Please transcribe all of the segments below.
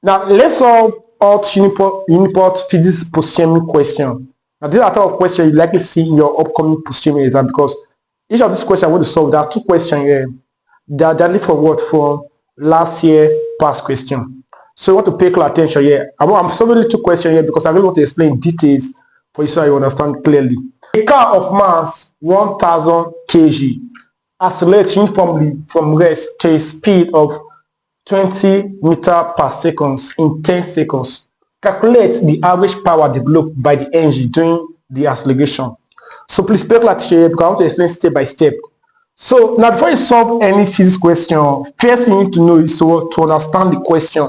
Now let's solve UNIPORT Physics Post-UTME question. Now these are the type of questions you likely see in your upcoming post-UTME exam, because each of these questions I want to solve, there are 2 questions here. They are directly from what? From last year past question. So you want to pay close attention here. I'm solving 2 questions here because I really want to explain details for you so you understand clearly. A car of mass 1000 kg accelerates uniformly from rest to a speed of 20 meters per second in 10 seconds. Calculate the average power developed by the engine during the acceleration. So please pay attention here because I want to explain step by step. So now before you solve any physics question, first you need to know is to understand the question.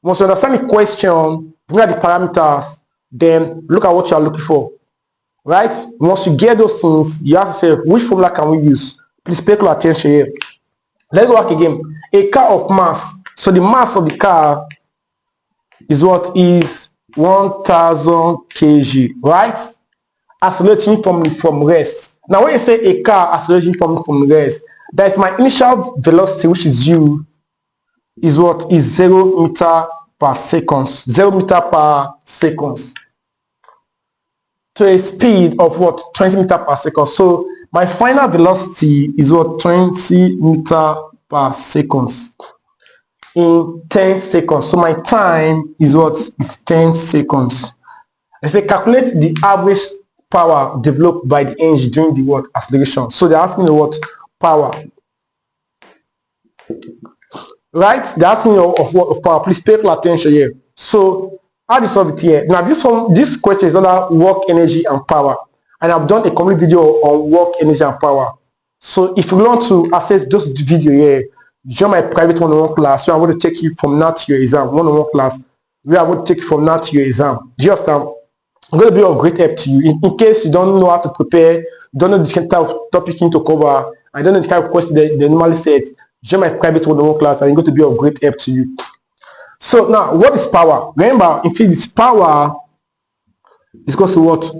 Once you understand the question, bring out the parameters, then look at what you are looking for. Right? Once you get those things, you have to say which formula can we use. Please pay close attention here. Let's go back again. A car of mass. So the mass of the car is what? Is 1000 kg, right? Accelerating from rest. Now when you say a car accelerating from rest, that is my initial velocity, which is u, is what? Is 0 meter per second. 0 meter per second. To a speed of what? 20 meter per second. So my final velocity is what? 20 meter per second in 10 seconds. So my time is what? Is 10 seconds. I say calculate the average power developed by the engine during the what? Acceleration. So they're asking me what? Power. Right? They're asking me of what? Of power. Please pay close attention here. So how do you solve it here? Now this question is under work, energy, and power. And I've done a complete video on work, energy, and power. So if you want to access this video here, join my private one-on-one class. So I'm going to take you from now to your exam. One-on-one class. We are going to take you from now to your exam. Just I'm going to be of great help to you. In case you don't know how to prepare, you don't know the kind of topic you need to cover, I don't know the kind of question they normally set, join my private one-on-one class and it's going to be of great help to you. So now, what is power? Remember, in physics, power is equal to what?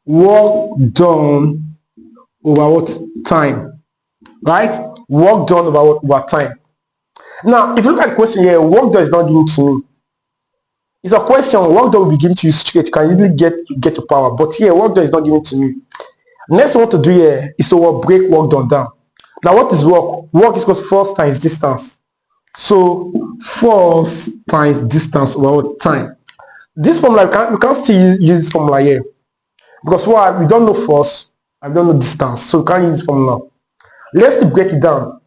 Work done over what? Time. Right? Work done over time. Now, if you look at the question here, work done is not given to me. It's a question, work done will be given to you straight. You can easily get to power. But here, work done is not given to me. Next, what to do here is to break work done down. Now, what is work? Work is equal to force times distance. So, force times distance over time. This formula, we can't still use this formula here. Because why? We don't know force, and we don't know distance. So, we can't use this formula. Let's break it down.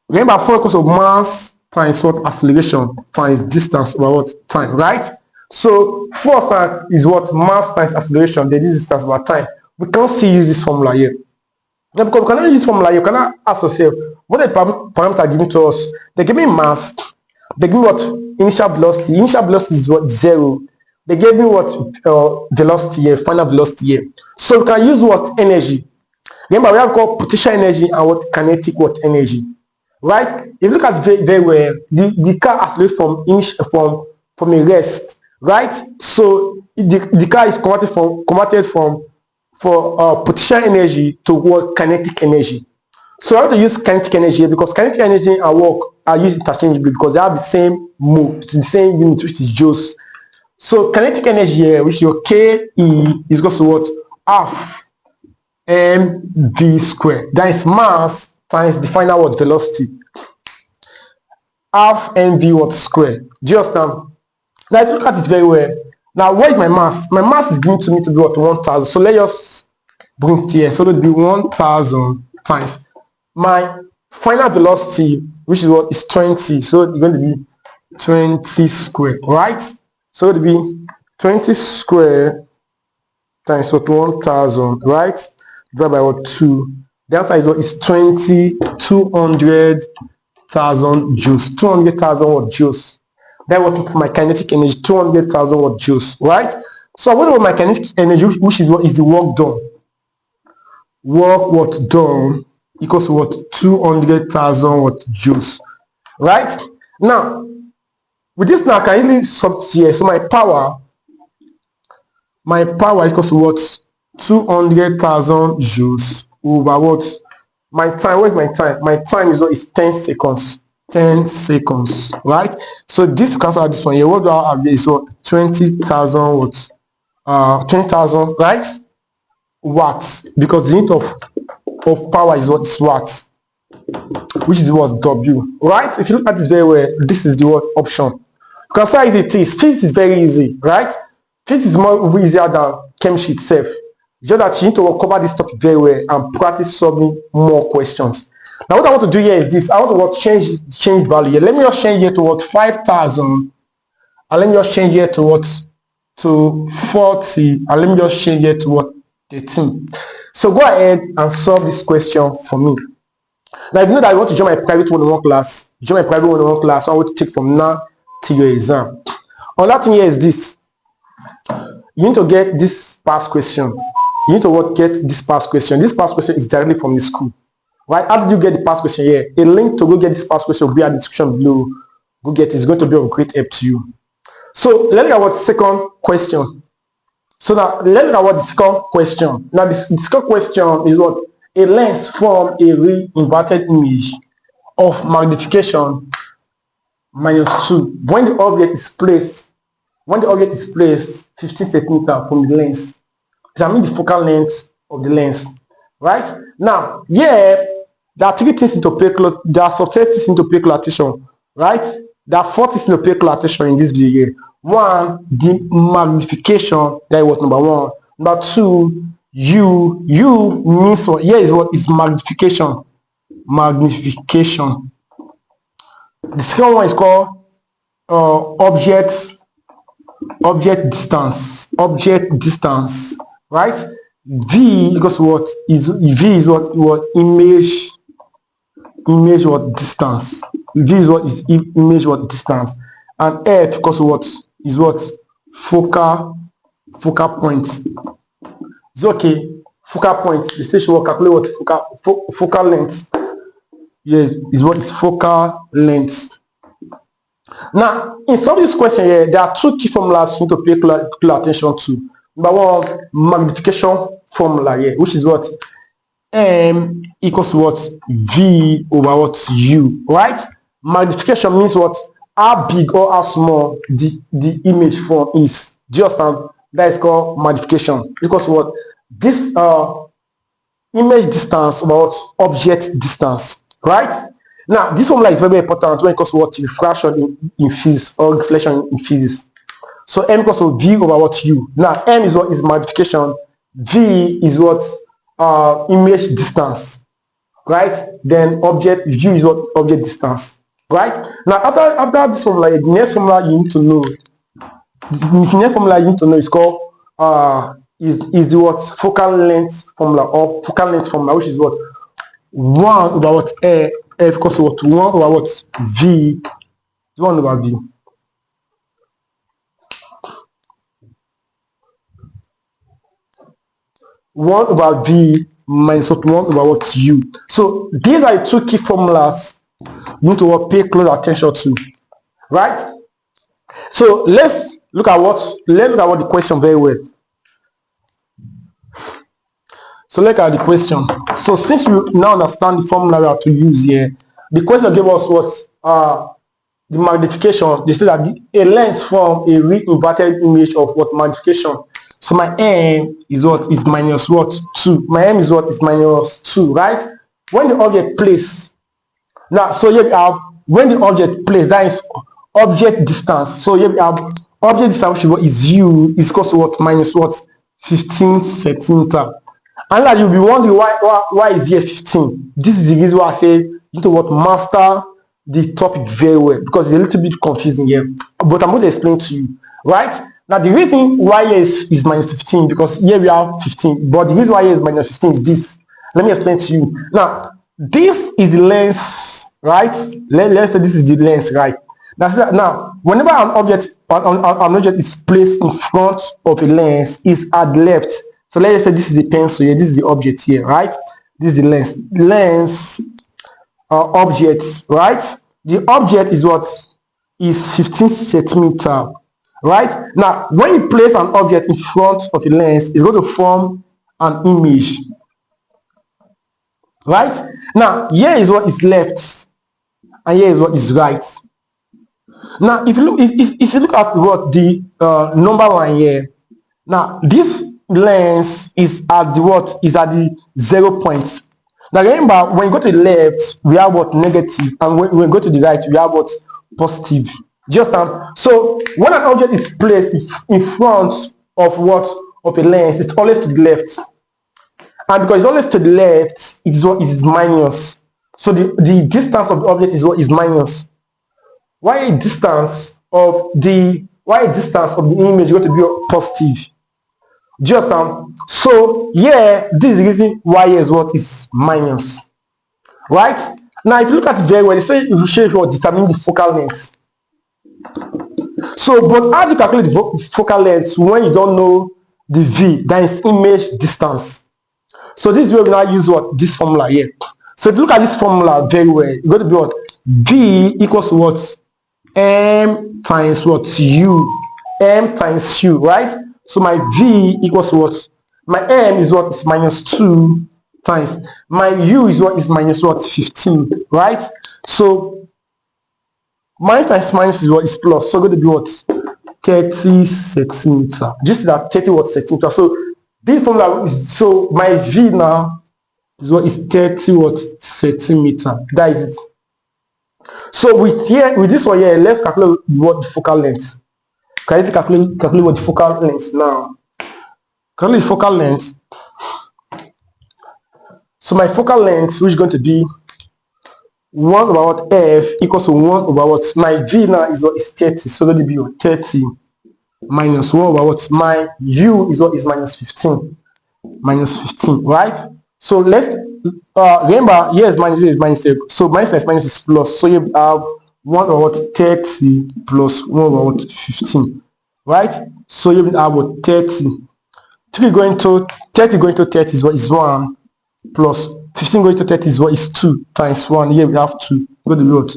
Remember, force equals to mass times what? Acceleration times distance over what? Time, right? So, force is what? Mass times acceleration, then this distance over time. We can't still use this formula here. Now, because we cannot use this formula, you cannot ask yourself, what are the parameters given to us? They give me mass, they give me what? Initial velocity. Initial velocity is what? 0. They gave me what? Velocity here, final velocity here. So we can use what? Energy. Remember, we have called potential energy and what? Kinetic what? Energy. Right? If you look at it very well, the car accelerates from a rest. Right? So the car is converted from potential energy to what? Kinetic energy. So I want to use kinetic energy because kinetic energy and work are used interchangeably because they have the same mode, the same unit, which is joules. So kinetic energy here, which is your Ke is equal to what? Half mv squared. That is mass times the final what? Velocity. Half mv what? Squared. Do you understand? Now if you look at it very well. Now what is my mass? My mass is given to me to be what? 1000. So let us bring it here. So it will be 1000 times my final velocity, which is what? Is 20. So it's going to be 20 squared, right? So it will be 20 squared times what? 1000, right? Divided by what? 2. The answer is what? Is 200,000 joules. 200,000 what? Joules. Then working for my kinetic energy, 200,000 what? Joules, right? So what about my kinetic energy, which is what? Is the work done. Work what? Done equals to what? 200,000 what? Joules, right? Now, with this now, I can easily substitute here. So my power equals to what? 200,000 joules over what? My time. What is my time? My time is what? Is 10 seconds. 10 seconds, right? So this to cancel out this one here, what do I have here is what 20,000 watts, 20,000, right? Watts, because the unit of power is what is watts, which is what W, right? If you look at this very well, this is the what option. You can see how easy it is. Physics is very easy, right? Physics is more easier than chemistry itself. Just that you need to cover this topic very well and practice solving more questions. Now, what I want to do here is this. I want to what change value here. Let me just change here to what 5,000, and let me just change here to what to 40, and let me just change here to what 13. So go ahead and solve this question for me. Now, if you know that you want to join my private one-on-one class, join my private one-on-one class. So I want to take from now to your exam. Another thing here is this. You need to get this past question. You need to what get this past question. This past question is directly from the school. Right? How did you get the past question here? A link to go get this past question will be at the description below. Go get it. It's going to be of great help to you. So let's look at what second question. So now let's look at what the second question. Now the second question is what a lens from a re-inverted image of magnification -2 when the object is placed 15 centimeters from the lens. Examine the focal length of the lens. Right now, here there are three things into pay. There are some things into pay attention. Right, there are 4 things into pay attention in this video here. One, the magnification. That was number 1. Number 2, U means what? Here is what is magnification. Magnification. The second one is called object distance. Object distance. Right? V equals what is what image what distance. V is what is image what distance, and F equals what is what focal point. It's okay. Focal point. The station will calculate what focal length. Yes, is what is focal length. Now, in solving this question here, there are 2 key formulas you need to pay close attention to. Number 1, magnification formula here, which is what M equals what V over what U, right? Magnification means what how big or how small the image form is. Do you understand? That is called magnification. Because what this image distance about object distance, right? Now this formula is very, very important when it comes to what refraction in physics or reflection in physics. So M equals to V over what U. Now M is what is magnification, V is what image distance, right? Then object U is what object distance, right? Now after this formula, the next formula you need to know, is called is the what focal length formula, or focal length formula, which is what 1 over what F equals to what 1 over what V, 1 over V. One over V minus 1 over what U. So these are the 2 key formulas you need to pay close attention to, right? So let's look at what the question very well. So look at the question. So since we now understand the formula we have to use here, the question gave us what the magnification. They say that a lens from a re-inverted image of what magnification. So my M is what is minus what 2. My M is what is minus 2, right? When the object placed. Now, so here we have when the object placed, that is object distance. So here we have object distance, which is U, is equal to what minus what 15 centimeter. And like you'll be wondering why is here 15? This is the reason why I say you need to what master the topic very well, because it's a little bit confusing here. But I'm going to explain to you, right? Now the reason why here is minus 15, because here we have 15, but the reason why here is minus 15 is this. Let me explain to you. Now this is the lens, right? Let's say this is the lens, right? Now whenever an object is placed in front of a lens, is at left. So let's say this is the pencil here, this is the object here, right? This is the lens object, right? The object is what is 15 centimeter, right? Now when you place an object in front of a lens, it's going to form an image, right? Now here is what is left, and here is what is right. Now, if you look at what the number line here, now this length is at the what is at the 0 points. Now remember, when you go to the left, we have what negative, and when we go to the right, we have what positive. Just so when an object is placed in front of what of a length, it's always to the left, and because it's always to the left, it is what it is minus. So the distance of the object is what is minus. Why a distance of the image going to be positive? Just so yeah, this is the reason why is what is minus, right? Now if you look at it very well, they say you should determine the focal length. So but how do you calculate the focal length when you don't know the v, that is image distance? So this is where we now use what this formula here. So if you look at this formula very well, you're going to be what v equals to what m times what u, m times u, right? So my v equals to what? My m is what is minus 2 times my u is what is minus what 15, right? So minus times minus is what is plus. So going to be what 30 centimeter. Just that 30 what centimeter. So this formula is, so my v now is what is 30 what centimeter. That is it. So with this one here, let's calculate what the focal length. Can you calculate what the focal length now? Calculate the focal length. So my focal length, which is going to be 1 over what f equals to 1 over what my v now is what is 30. So let it be 30 minus 1 over what my u is what is minus 15. Minus 15, right? So let's remember, here is minus, here is minus. So minus times minus is plus. So you have 1 over 30 plus 1 over 15, right? So you have what 30. 3 going to 30 going to 30 is what is 1 plus 15 going to 30 is what is 2 times 1. Here we have 2. Go to the root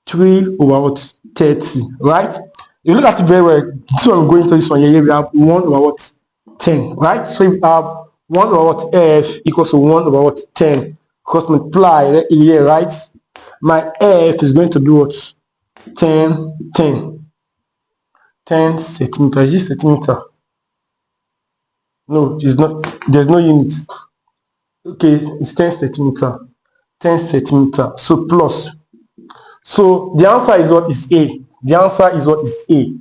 3 over what 30, right? If you look at it very well, this one going to this one here we have 1 over what 10, right? So you have 1 over what f equals to 1 over what 10. Because multiply here, right? My f is going to be what 10 centimeter. Is this centimeter? No, it's not. There's no unit. Okay, it's 10 centimeter. 10 centimeter. So plus. So the answer is what is A. The answer is what is A.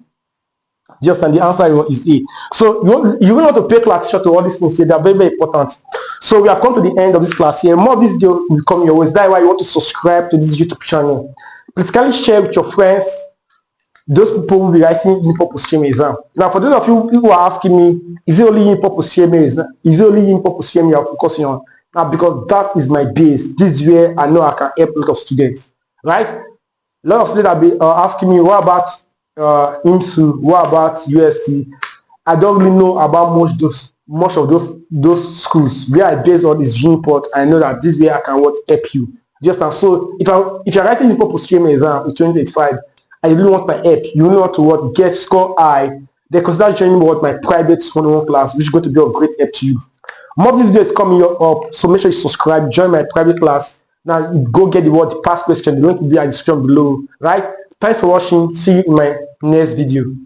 Just and the answer is what is A. So you want to pay class attention to all these things. They are very, very important. So we have come to the end of this class here. More of this video will come your way. That's why you want to subscribe to this YouTube channel. Please share with your friends. Those people will be writing UNIPORT Post-UTME exam. Now, for those of you who are asking me, is it only UNIPORT Post-UTME exam? Is it only UNIPORT Post-UTME you are focusing on? Now, because that is my base. This is where I know I can help a lot of students, right? A lot of students will be asking me, what about IMSU? What about USC? I don't really know about much of those schools. Where I base on is UNIPORT. I know that this way I can help you. Just and so, if you're writing UNIPORT Post-UTME exam in 2025, I really want my help, you really want to get score high, then consider joining my private one-on-one class, which is going to be of great help to you. More of this video is coming up, so make sure you subscribe, join my private class. Now go get the past question, the link will be in the description below, right? Thanks for watching. See you in my next video.